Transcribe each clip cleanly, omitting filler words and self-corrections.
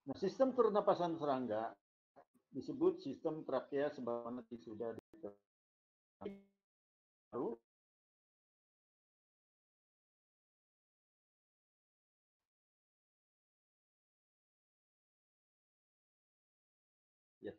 Nah, sistem pernapasan serangga disebut sistem trakea sebagaimana sudah diketahui. Ya,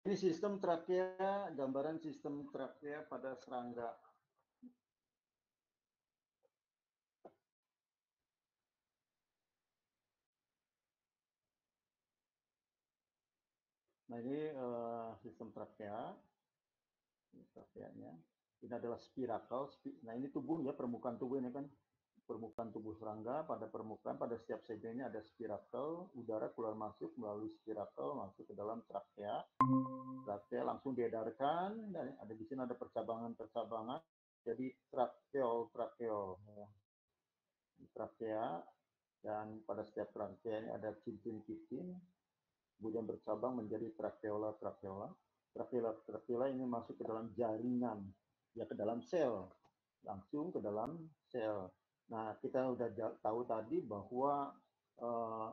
ini sistem trakea, gambaran sistem trakea pada serangga. Nah, ini sistem trakea. Ini trakeanya. Ini adalah spirakel. Nah, ini tubuh ya, permukaan tubuh ini kan. Permukaan tubuh serangga, pada permukaan, pada setiap segelnya ada spirakel, udara keluar masuk melalui spirakel, masuk ke dalam trakea. Trakea langsung diedarkan, dan ada di sini ada percabangan-percabangan, jadi trakeol, trakeol. Ya. Trakea, dan pada setiap trakea ini ada cincin-cincin, kemudian bercabang menjadi trakeola, trakeola. Trakeola ini masuk ke dalam jaringan, ya ke dalam sel, langsung ke dalam sel. Nah, kita sudah tahu tadi eh,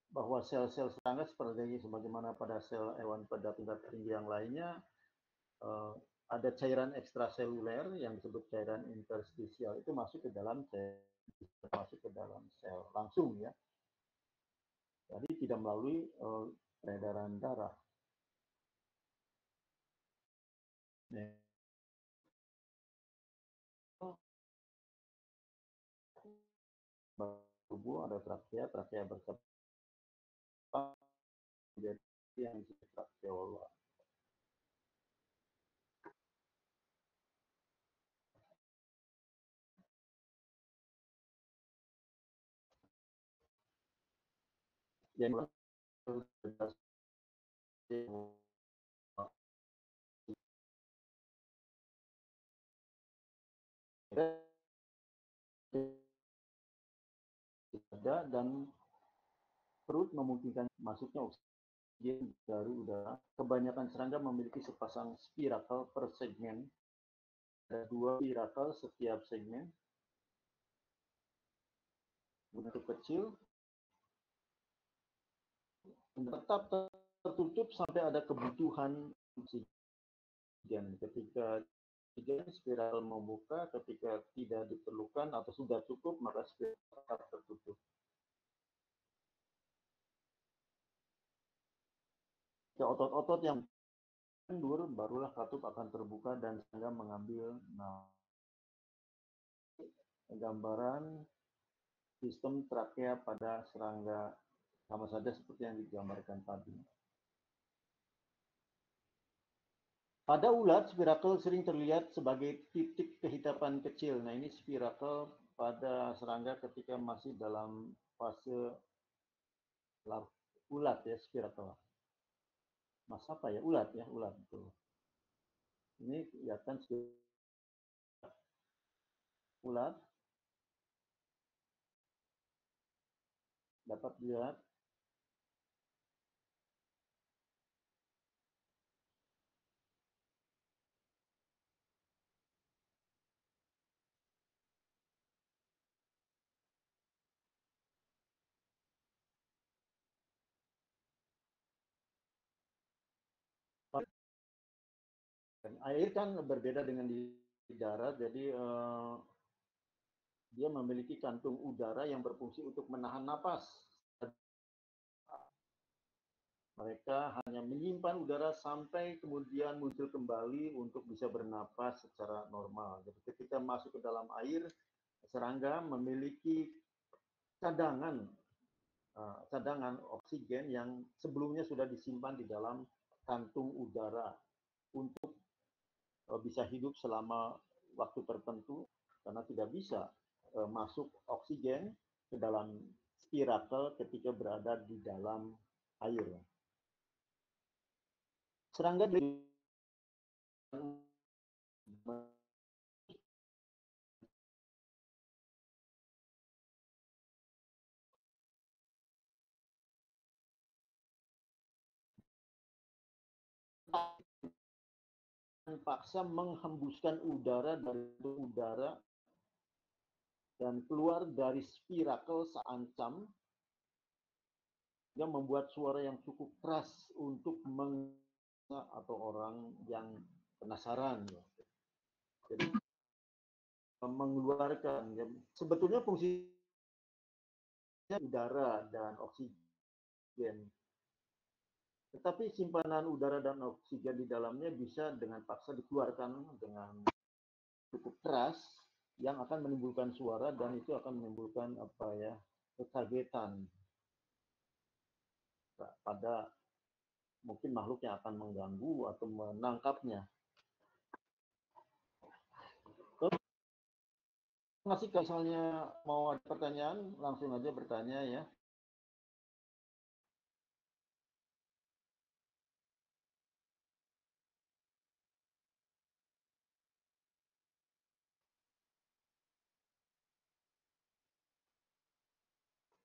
bahwa sel-sel serangga seperti sebagaimana pada sel hewan pada tingkat tinggi yang lainnya, ada cairan ekstraseluler yang disebut cairan interstisial itu masuk ke dalam sel, masuk ke dalam sel langsung ya. Jadi tidak melalui peredaran darah. Tubuh ada trakea, trakea bercabang, jadi yang disebut trakeola. Yang ada dan perut memungkinkan masuknya oksigen dari udara. Kebanyakan serangga memiliki sepasang spirakel per segmen. Ada 2 spirakel setiap segmen. Bentuk kecil, tetap tertutup sampai ada kebutuhan oksigen. Ketika spiral membuka, ketika tidak diperlukan atau sudah cukup, maka spiral tetap tertutup. Otot-otot yang mundur, barulah katup akan terbuka dan serangga mengambil gambaran sistem trakea pada serangga, sama saja seperti yang digambarkan tadi. Pada ulat, spirakel sering terlihat sebagai titik kehitapan kecil. Nah, ini spirakel pada serangga ketika masih dalam fase ulat ya, spirakel. Mas apa ya? Ulat ya, ulat itu. Ini kelihatan ulat. Dapat dilihat. Air kan berbeda dengan di darat, jadi dia memiliki kantung udara yang berfungsi untuk menahan napas. Mereka hanya menyimpan udara sampai kemudian muncul kembali untuk bisa bernapas secara normal. Jadi ketika masuk ke dalam air, serangga memiliki cadangan cadangan oksigen yang sebelumnya sudah disimpan di dalam kantung udara untuk bisa hidup selama waktu tertentu karena tidak bisa masuk oksigen ke dalam spirakel ketika berada di dalam air. Serangga paksa menghembuskan udara dari udara dan keluar dari spirakel seancam yang membuat suara yang cukup keras untuk atau orang yang penasaran. Jadi mengeluarkan, ya, sebetulnya fungsinya udara dan oksigen. Tetapi simpanan udara dan oksigen di dalamnya bisa dengan paksa dikeluarkan dengan cukup keras yang akan menimbulkan suara dan itu akan menimbulkan kekagetan pada mungkin makhluk yang akan mengganggu atau menangkapnya. Masih misalnya mau ada pertanyaan, langsung aja bertanya ya.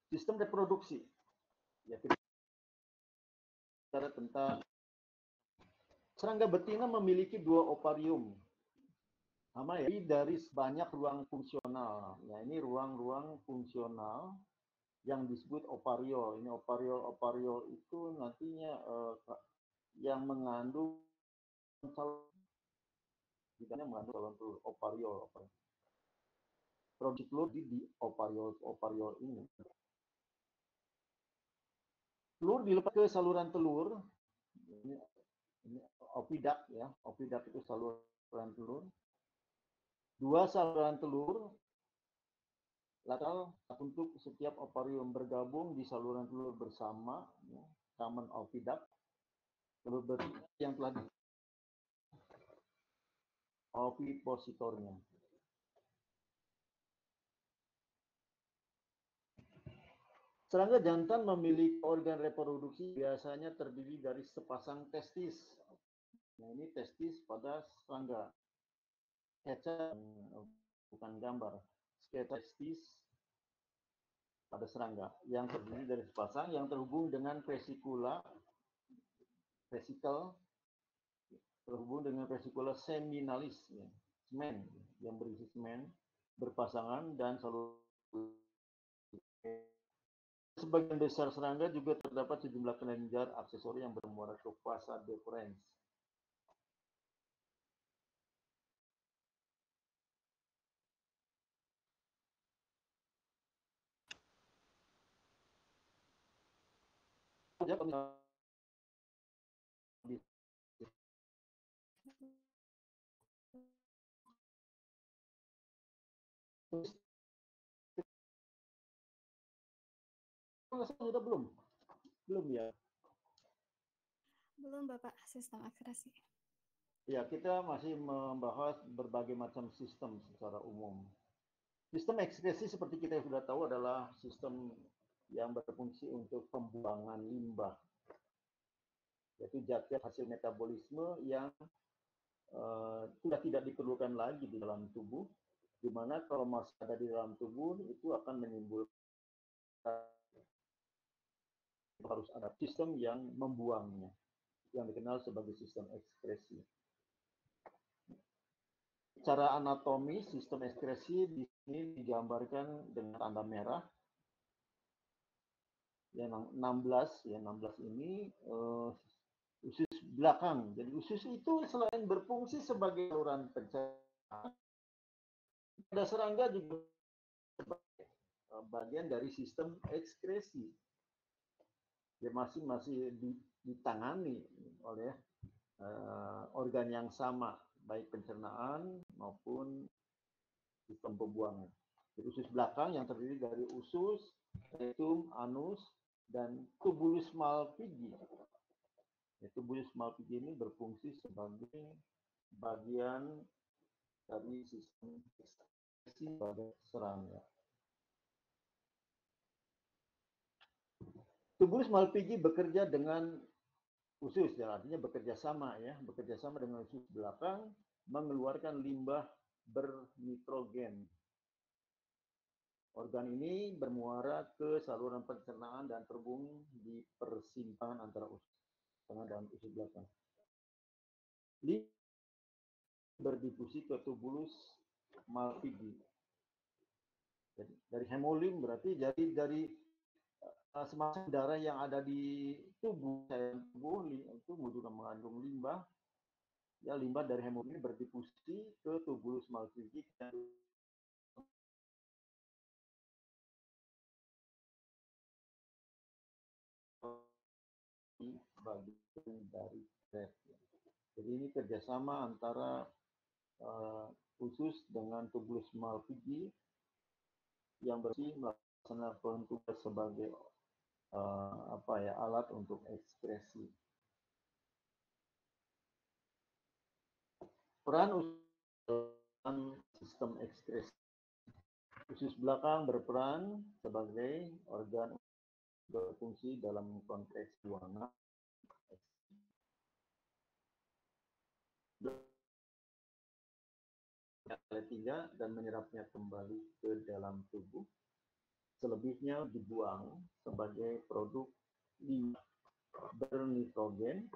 Sistem reproduksi. Ya, kita bicara tentang serangga betina memiliki 2 ovarium. Sama ya, dari banyak ruang fungsional. Ya, ini ruang-ruang fungsional yang disebut ovario. Ini ovario itu nantinya yang mengandung mengandung telur ovario. Produksi telur di ovario ini. Telur dilepas ke saluran telur. Ini ovidak ya, ovidak itu saluran telur. 2 saluran telur lateral untuk setiap ovarium bergabung di saluran telur bersama, ya, common oviduct. Telur betina yang telah ovipositornya. Serangga jantan memiliki organ reproduksi biasanya terdiri dari sepasang testis. Nah, ini testis pada serangga. Sketsa bukan gambar. Sketsa testis pada serangga yang terdiri dari sepasang yang terhubung dengan vesikula, terhubung dengan vesikula seminalis, ya, semen yang berisi semen berpasangan dan saluran. Sebagian besar serangga juga terdapat sejumlah kelenjar aksesori yang bermuara ke fasa deferens. Sudah belum? Belum ya? Belum Bapak, sistem ekskresi. Ya, kita masih membahas berbagai macam sistem secara umum. Sistem ekskresi seperti kita sudah tahu adalah sistem yang berfungsi untuk pembuangan limbah, yaitu zat-zat hasil metabolisme yang sudah tidak diperlukan lagi di dalam tubuh, di mana kalau masih ada di dalam tubuh itu akan menimbulkan, harus ada sistem yang membuangnya, yang dikenal sebagai sistem ekskresi. Secara anatomi sistem ekskresi di sini digambarkan dengan tanda merah. Yang 16 ya, 16 ini usus belakang. Jadi usus itu selain berfungsi sebagai saluran pencernaan, pada serangga juga sebagai bagian dari sistem ekskresi. Ya, masih ditangani oleh organ yang sama, baik pencernaan maupun sistem pembuangan. Jadi usus belakang yang terdiri dari usus, rectum, anus, dan tubulus malpighi. Ya, tubulus malpighi ini berfungsi sebagai bagian dari sistem ekskresi pada serangga. Tubulus malpighi bekerja dengan usus, ya, artinya bekerja sama dengan usus belakang mengeluarkan limbah bernitrogen. Organ ini bermuara ke saluran pencernaan dan terhubung di persimpangan antara usus tengah dan usus belakang. Berdifusi ke tubulus malpighi. Dari hemolim berarti jadi dari semacam darah yang ada di tubuh itu juga mengandung limbah. Ya, limbah dari hemolim berdifusi ke tubulus malpighi bagian dari kret. Jadi ini kerjasama antara usus dengan tubulus malpighi yang bersih melaksanakan tugas sebagai alat untuk ekskresi. Peran usus dalam sistem ekskresi. Usus belakang berperan sebagai organ berfungsi dalam konteks buangan tiga dan menyerapnya kembali ke dalam tubuh. Selebihnya dibuang sebagai produk limbah bernitrogen.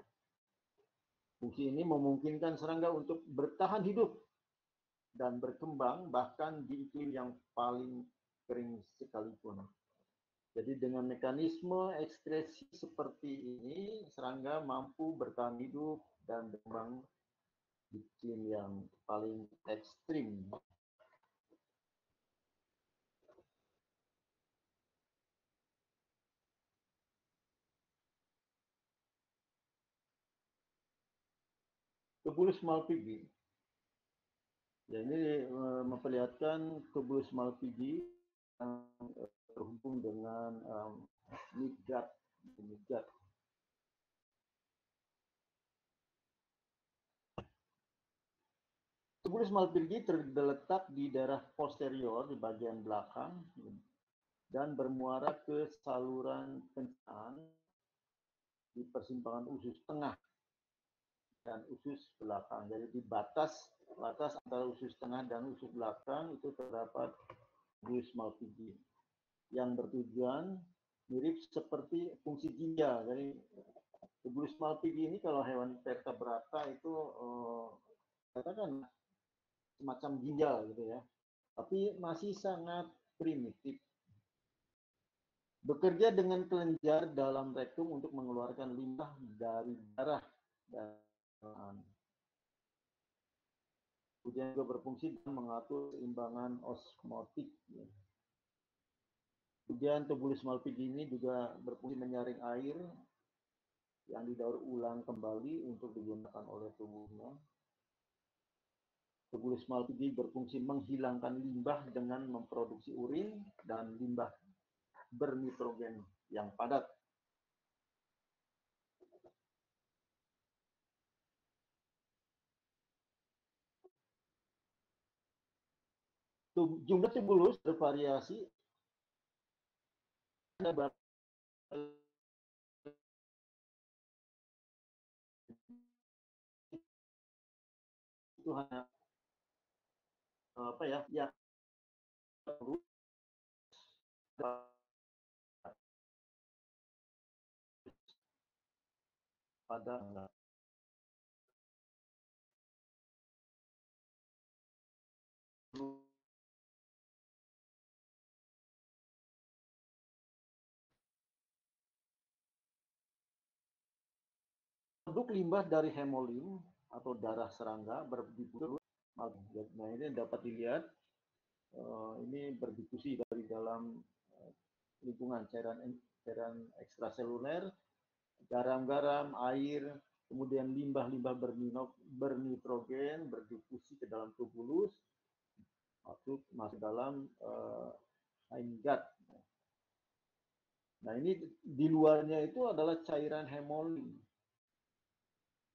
Fungsi ini memungkinkan serangga untuk bertahan hidup dan berkembang bahkan di iklim yang paling kering sekalipun. Jadi dengan mekanisme ekskresi seperti ini, serangga mampu bertahan hidup dan berkembang di iklim yang paling ekstrim. Tubulus malpighi. Ya, ini memperlihatkan tubulus malpighi yang terhubung dengan midgut. Tubulus malpighi terletak di daerah posterior di bagian belakang dan bermuara ke saluran pencernaan di persimpangan usus tengah dan usus belakang. Jadi di batas antara usus tengah dan usus belakang itu terdapat tubulus malpighi yang bertujuan mirip seperti fungsi ginjal. Jadi tubulus malpighi ini kalau hewan vertebrata itu katakan semacam ginjal gitu ya, tapi masih sangat primitif. Bekerja dengan kelenjar dalam rektum untuk mengeluarkan limbah dari darah dan kemudian juga berfungsi dalam mengatur keseimbangan osmotik. Kemudian tubulus malpighi ini juga berfungsi menyaring air yang didaur ulang kembali untuk digunakan oleh tubuhnya. Tubulus malpighi berfungsi menghilangkan limbah dengan memproduksi urin dan limbah bernitrogen yang padat. Jumlah tubulus bervariasi. Itu hanya yang pada produk limbah dari hemolim atau darah serangga berdifusi. Nah, ini dapat dilihat ini berdifusi dari dalam lingkungan cairan ekstraseluler, garam-garam, air, kemudian limbah-limbah bernitrogen berdifusi ke dalam tubulus, masuk dalam hindgut. Nah, ini di luarnya itu adalah cairan hemolim.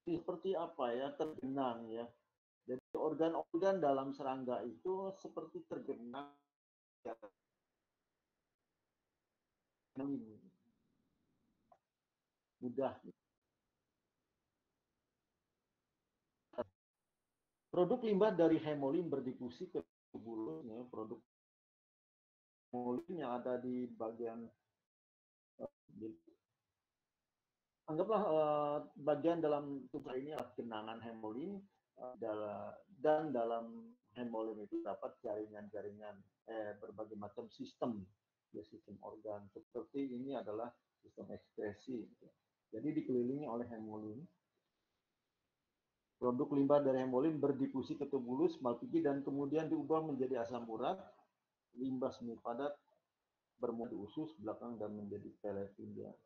Seperti apa ya, tergenang ya. Jadi organ-organ dalam serangga itu seperti tergenang. Mudah. Produk limbah dari hemolin berdifusi ke tubulus, ya, produk hemolin yang ada di bagian anggaplah bagian dalam tubuh ini adalah genangan hemolin, dan dalam hemolin itu dapat jaringan-jaringan berbagai macam sistem, ya, sistem organ seperti ini adalah sistem ekskresi. Jadi dikelilingi oleh hemolin. Produk limbah dari hemolin berdifusi ke tubulus, Malpighi, dan kemudian diubah menjadi asam urat, limbah semi padat, bermuat di usus belakang dan menjadi pelet limbah.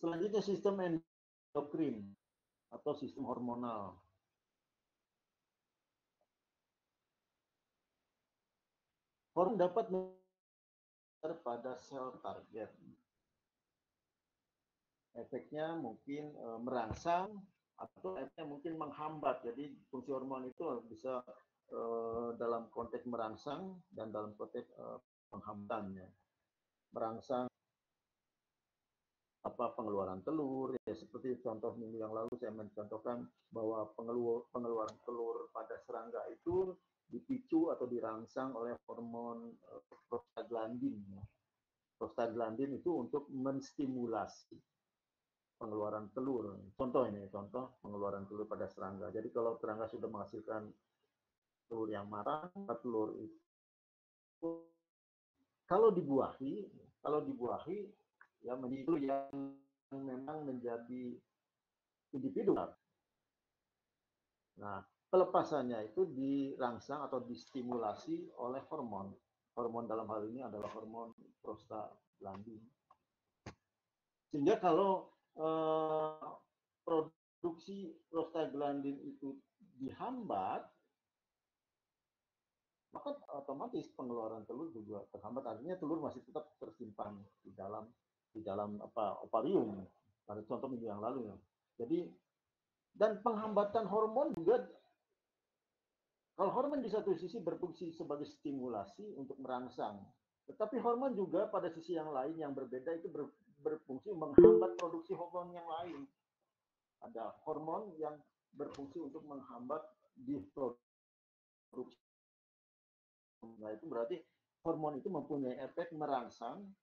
Selanjutnya sistem endokrin atau sistem hormonal. Hormon dapat pada sel target. Efeknya mungkin merangsang atau efeknya mungkin menghambat. Jadi fungsi hormon itu bisa dalam konteks merangsang dan dalam konteks penghambatannya. Merangsang pengeluaran telur, ya, seperti contoh minggu yang lalu saya mencontohkan bahwa pengeluaran telur pada serangga itu dipicu atau dirangsang oleh hormon prostaglandin. Prostaglandin itu untuk menstimulasi pengeluaran telur. Contoh pengeluaran telur pada serangga. Jadi kalau serangga sudah menghasilkan telur yang matang, telur itu kalau dibuahi ya menjadi telur yang memang menjadi individu. Nah, pelepasannya itu dirangsang atau distimulasi oleh hormon. Hormon dalam hal ini adalah hormon prostaglandin. Sehingga kalau produksi prostaglandin itu dihambat, maka otomatis pengeluaran telur juga terhambat. Artinya telur masih tetap tersimpan di dalam ovarium. Pada contoh minggu yang lalu ya. Jadi dan penghambatan hormon juga, kalau hormon di satu sisi berfungsi sebagai stimulasi untuk merangsang, tetapi hormon juga pada sisi yang lain yang berbeda itu berfungsi menghambat produksi hormon yang lain. Ada hormon yang berfungsi untuk menghambat diproduksi. Nah, itu berarti hormon itu mempunyai efek merangsang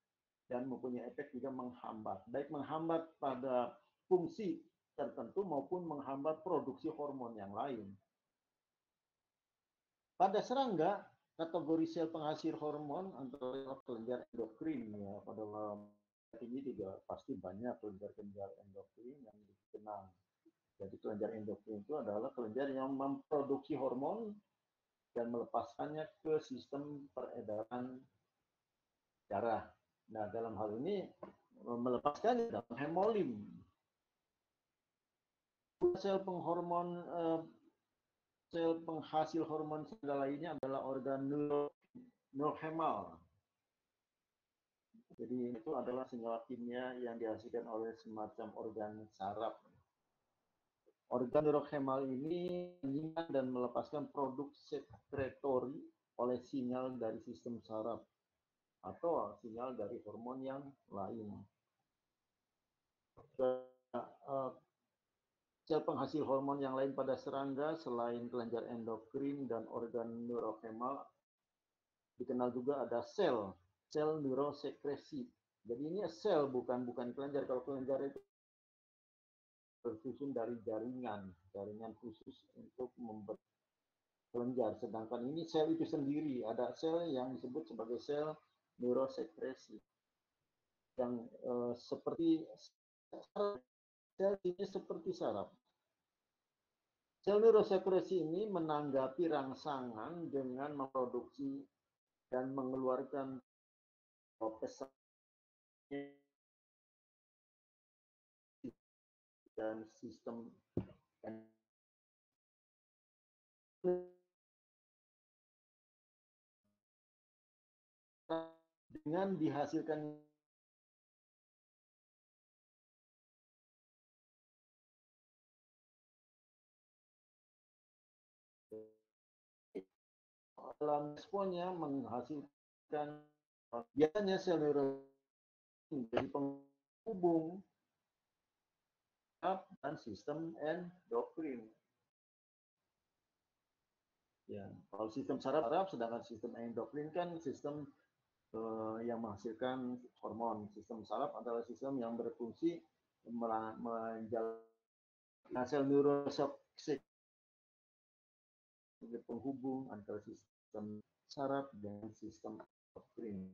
dan mempunyai efek juga menghambat. Baik menghambat pada fungsi tertentu maupun menghambat produksi hormon yang lain. Pada serangga, kategori sel penghasil hormon antara kelenjar endokrin, ya, pada ini juga pasti banyak kelenjar endokrin yang dikenal. Jadi kelenjar endokrin itu adalah kelenjar yang memproduksi hormon dan melepaskannya ke sistem peredaran darah. Nah, dalam hal ini melepaskannya dalam hemolin. Sel penghasil hormon serangga lainnya adalah organ neurohemal. Jadi itu adalah senyawa kimia yang dihasilkan oleh semacam organ saraf. Organ neurohemal ini menyimak dan melepaskan produk sekretori oleh sinyal dari sistem saraf atau sinyal dari hormon yang lain. Sel penghasil hormon yang lain pada serangga selain kelenjar endokrin dan organ neurohemal dikenal juga ada sel neurosekresi. Jadi ini sel bukan kelenjar. Kalau kelenjar itu tersusun dari jaringan khusus untuk membentuk kelenjar. Sedangkan ini sel itu sendiri, ada sel yang disebut sebagai sel neurosekresi yang seperti sel ini seperti saraf. Sel neurosekresi ini menanggapi rangsangan dengan memproduksi dan mengeluarkan pesan dan sistem dengan dihasilkan dalam responnya menghasilkan biasanya sel neurosekresi menjadi penghubung dan sistem endokrin. Ya, kalau sistem saraf, sedangkan sistem endokrin kan sistem yang menghasilkan hormon. Sistem saraf adalah sistem yang berfungsi menjalankan sel neurosekret sebagai penghubung antara sistem saraf dengan sistem endokrin.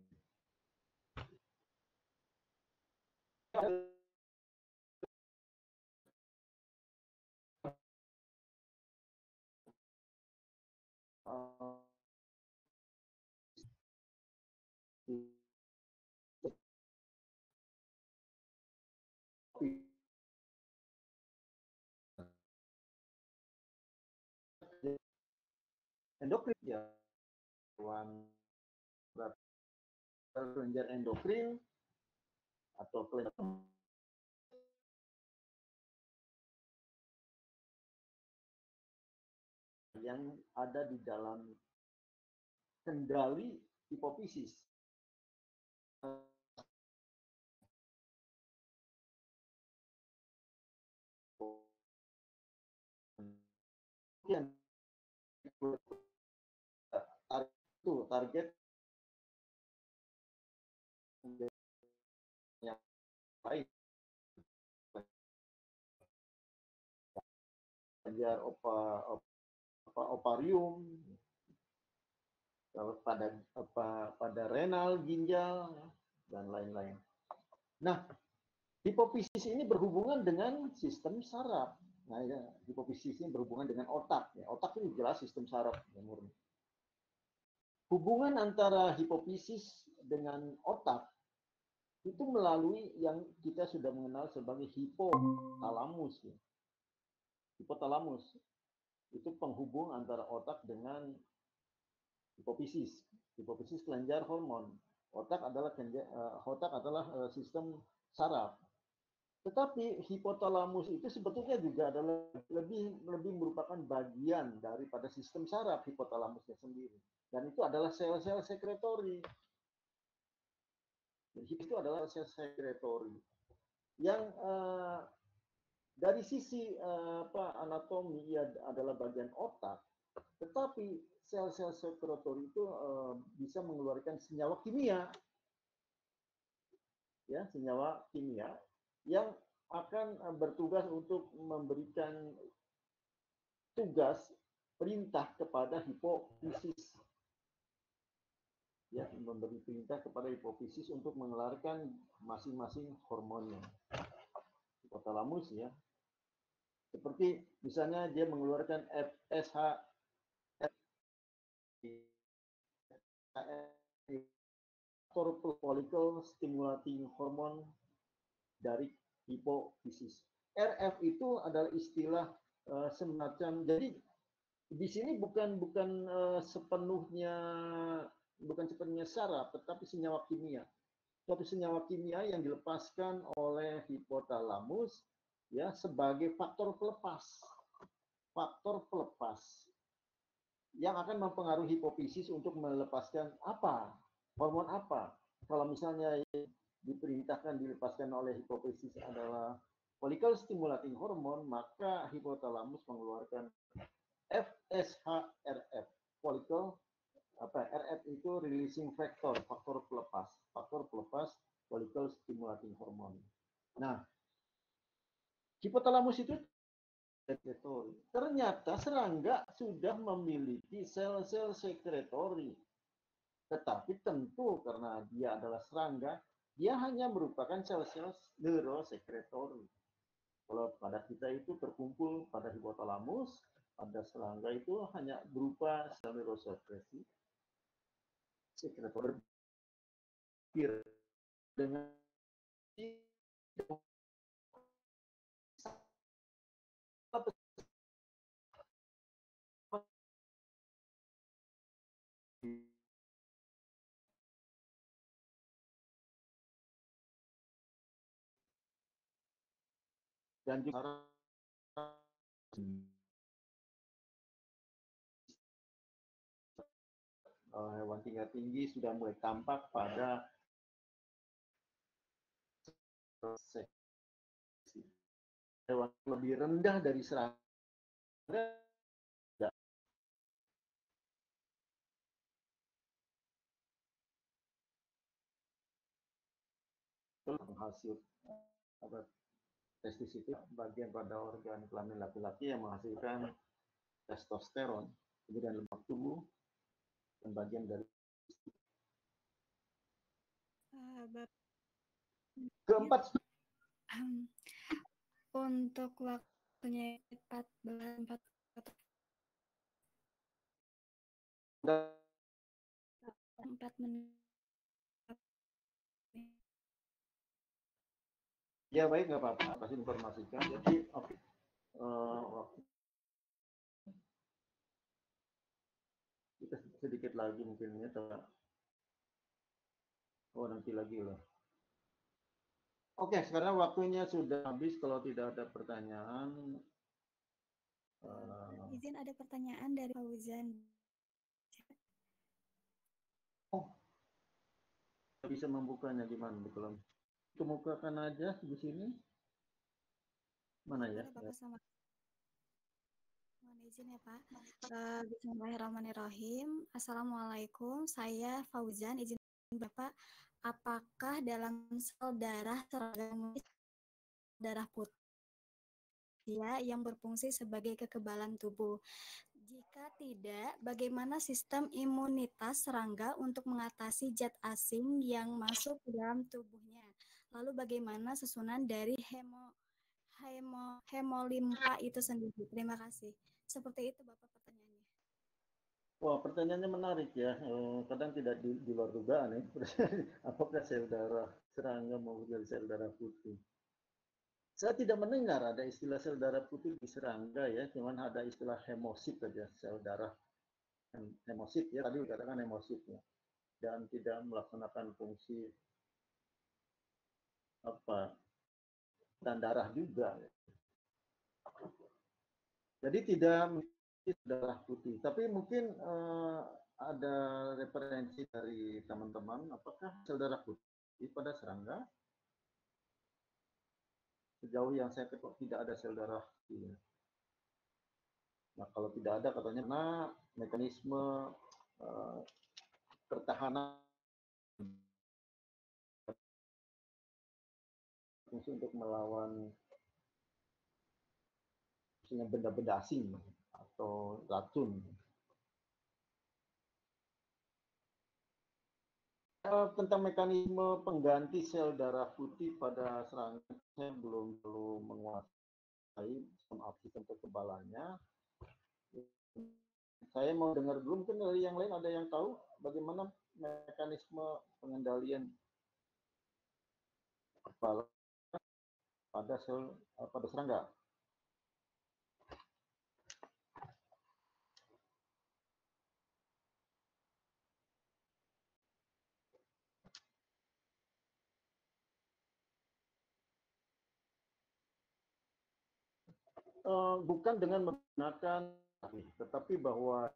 Endokrin ya, kelenjar endokrin atau kelenjar yang ada di dalam kendali hipofisis. Target yang baik, kelenjar ovarium, pada renal, ginjal, dan lain-lain. Nah, hipofisis ini berhubungan dengan sistem saraf. Nah, ya, hipofisis ini berhubungan dengan otak. Ya, otak ini jelas sistem saraf yang murni. Hubungan antara hipofisis dengan otak itu melalui yang kita sudah mengenal sebagai hipotalamus. Ya. Hipotalamus itu penghubung antara otak dengan hipofisis. Hipofisis kelenjar hormon. Otak adalah sistem saraf. Tetapi hipotalamus itu sebetulnya juga adalah lebih merupakan bagian daripada sistem saraf hipotalamusnya sendiri. Dan itu adalah sel-sel sekretori. Itu adalah sel sekretori yang dari sisi anatomi ia adalah bagian otak, tetapi sel-sel sekretori itu bisa mengeluarkan senyawa kimia, ya senyawa kimia yang akan bertugas untuk memberikan tugas perintah kepada hipofisis, ya memberi perintah kepada hipofisis untuk mengeluarkan masing-masing hormonnya. Hipotalamus ya, seperti misalnya dia mengeluarkan FSH, follicle stimulating hormone dari hipofisis. RF itu adalah istilah semacam, jadi di sini bukan sepenuhnya saraf, tetapi senyawa kimia. Suatu senyawa kimia yang dilepaskan oleh hipotalamus ya sebagai faktor pelepas. Faktor pelepas yang akan mempengaruhi hipofisis untuk melepaskan apa? Hormon apa? Kalau misalnya diperintahkan dilepaskan oleh hipofisis adalah follicle stimulating hormone, maka hipotalamus mengeluarkan FSH-RF, follicle RF itu releasing factor, faktor pelepas follicle stimulating hormone. Nah, hipotalamus itu ternyata serangga sudah memiliki sel-sel sekretori. Tetapi tentu karena dia adalah serangga, dia hanya merupakan sel-sel neurosekretori. Kalau pada kita itu terkumpul pada hipotalamus, pada serangga itu hanya berupa sel neurosekresi, sekretor dengan dan juga hewan tingkat tinggi sudah mulai tampak pada seksi. hewan lebih rendah dari serangga tidak menghasil apa testis itu bagian pada organ kelamin laki-laki yang menghasilkan testosteron, kemudian lemak tubuh dan bagian dari keempat. Untuk waktunya 4 menit. Ya baik, nggak apa-apa, kasih informasikan. Jadi oke, kita sedikit lagi mungkin ya, oh nanti lagi loh. Oke, sekarang waktunya sudah habis. Kalau tidak ada pertanyaan, izin ada pertanyaan dari Fauzan. oh, bisa membukanya gimana kalau kemukakan aja di sini. Mana ya? Boleh Bapak sama. Mohon izin ya Pak. Bismillahirrahmanirrahim. Assalamualaikum. Saya Fauzan. Izin Bapak, apakah dalam sel darah terdapat darah putih yang berfungsi sebagai kekebalan tubuh? Jika tidak, bagaimana sistem imunitas serangga untuk mengatasi zat asing yang masuk ke dalam tubuhnya? Lalu bagaimana susunan dari hemolimpa itu sendiri? Terima kasih. Seperti itu Bapak pertanyaannya. Wah, pertanyaannya menarik ya. Kadang tidak di luar dugaan ya. Apakah sel darah serangga mau jadi sel darah putih? Saya tidak mendengar ada istilah sel darah putih di serangga ya, cuman ada istilah hemosit saja, sel darah hemosit ya, tadi dikatakan hemosit ya, dan tidak melaksanakan fungsi apa dan darah juga. Ya. Jadi tidak darah putih, tapi mungkin ada referensi dari teman-teman, apakah sel darah putih pada serangga? Sejauh yang saya ketahui tidak ada sel darah putih. Nah, kalau tidak ada katanya, nah mekanisme pertahanan fungsi untuk melawan misalnya benda-benda asing atau racun. Tentang mekanisme pengganti sel darah putih pada serangga saya belum menguasai sistem kekebalannya. Saya mau dengar dulu, mungkin dari yang lain ada yang tahu bagaimana mekanisme pengendalian kekebalan pada serangga. Bukan dengan menggunakan, tetapi bahwa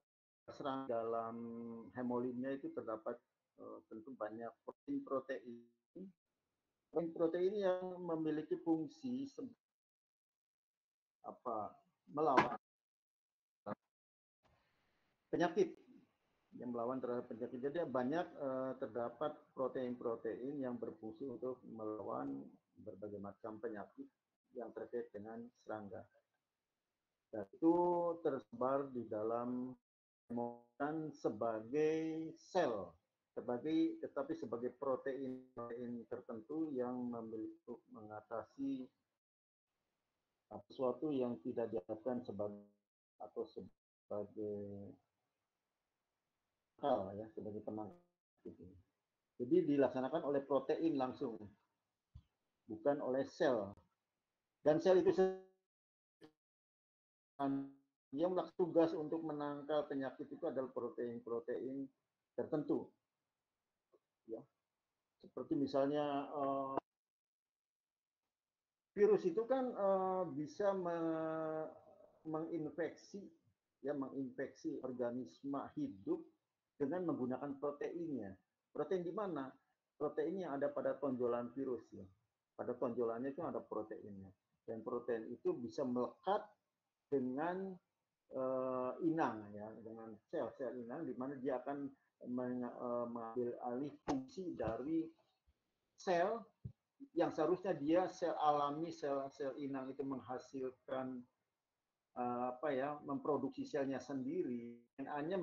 serang dalam hemolimnya itu terdapat tentu banyak protein yang memiliki fungsi melawan penyakit, yang melawan terhadap penyakit. Jadi banyak terdapat protein-protein yang berfungsi untuk melawan berbagai macam penyakit yang terkait dengan serangga. Dan itu tersebar di dalam hemoglobin sebagai sel, tetapi sebagai protein tertentu yang memiliki mengatasi sesuatu yang tidak diharapkan sebagai hal ya, sebagai penangkal. Jadi dilaksanakan oleh protein langsung, bukan oleh sel. Dan sel itu yang melakukan tugas untuk menangkal penyakit itu adalah protein-protein tertentu. Ya. Seperti misalnya virus itu kan bisa menginfeksi organisme hidup dengan menggunakan proteinnya. Protein di mana? Proteinnya ada pada tonjolan virus ya. Pada tonjolannya itu ada proteinnya. Dan protein itu bisa melekat dengan inang ya, dengan sel-sel inang di mana dia akan mengambil alih fungsi dari sel yang seharusnya dia sel alami, sel-sel inang itu menghasilkan memproduksi selnya sendiri, DNA-nya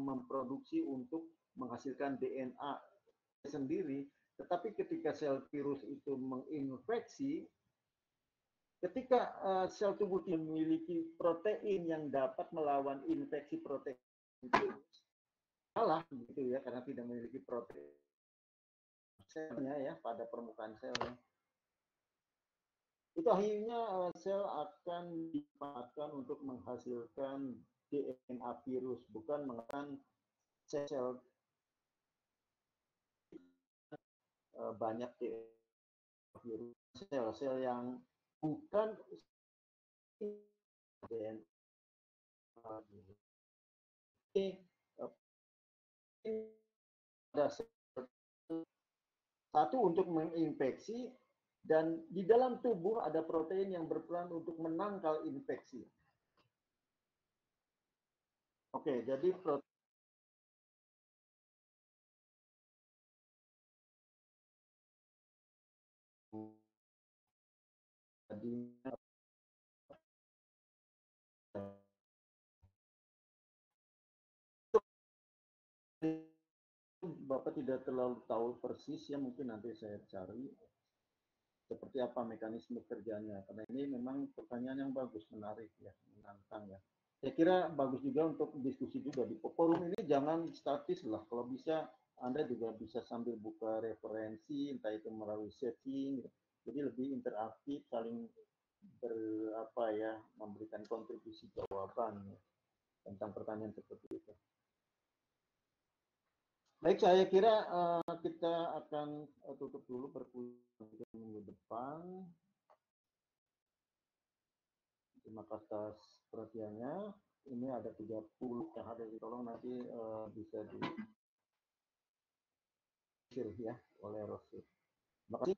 memproduksi untuk menghasilkan DNA sendiri. Tetapi ketika sel virus itu menginfeksi, ketika sel tubuh memiliki protein yang dapat melawan infeksi protein virus, kalah gitu ya, karena tidak memiliki protein selnya ya pada permukaan selnya. Itu akhirnya sel akan dimanfaatkan untuk menghasilkan DNA virus, bukan menggunakan sel banyak DNA virus, sel-sel yang bukan DNA. Ada satu untuk menginfeksi, dan di dalam tubuh ada protein yang berperan untuk menangkal infeksi. Oke, jadi protein Bapak tidak terlalu tahu persis ya, mungkin nanti saya cari seperti apa mekanisme kerjanya, karena ini memang pertanyaan yang bagus, menarik ya, menantang ya. Saya kira bagus juga untuk diskusi juga di forum ini, jangan statis lah, kalau bisa Anda juga bisa sambil buka referensi, entah itu melalui setting, jadi lebih interaktif, saling memberikan kontribusi jawaban ya, tentang pertanyaan seperti itu. Baik, saya kira kita akan tutup dulu perkuliahan minggu depan. Terima kasih atas perhatiannya. Ini ada 30 yang ada di, tolong nanti bisa di share ya oleh Rosi. Terima kasih.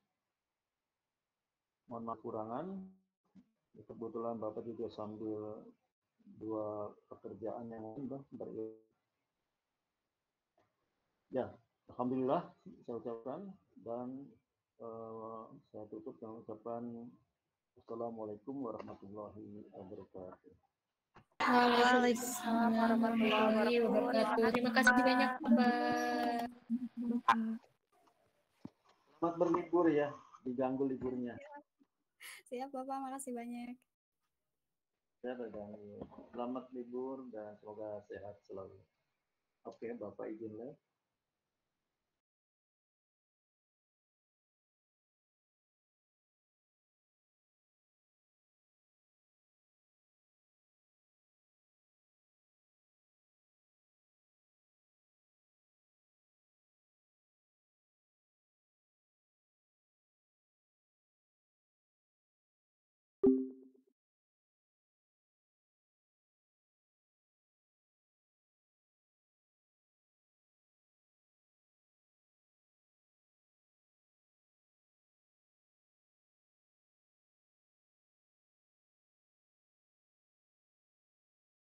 Mohon maaf kurangan. Kebetulan Bapak juga sambil dua pekerjaan yang lain. Ya, alhamdulillah saya ucapkan, dan saya tutup dengan ucapan Assalamualaikum warahmatullahi wabarakatuh. Waalaikumsalam warahmatullahi wabarakatuh. Terima kasih banyak, Pak. Selamat berlibur ya, diganggu liburnya. Siap, Bapak. Makasih banyak. Ya, selamat libur dan semoga sehat selalu. Oke, Bapak izin live.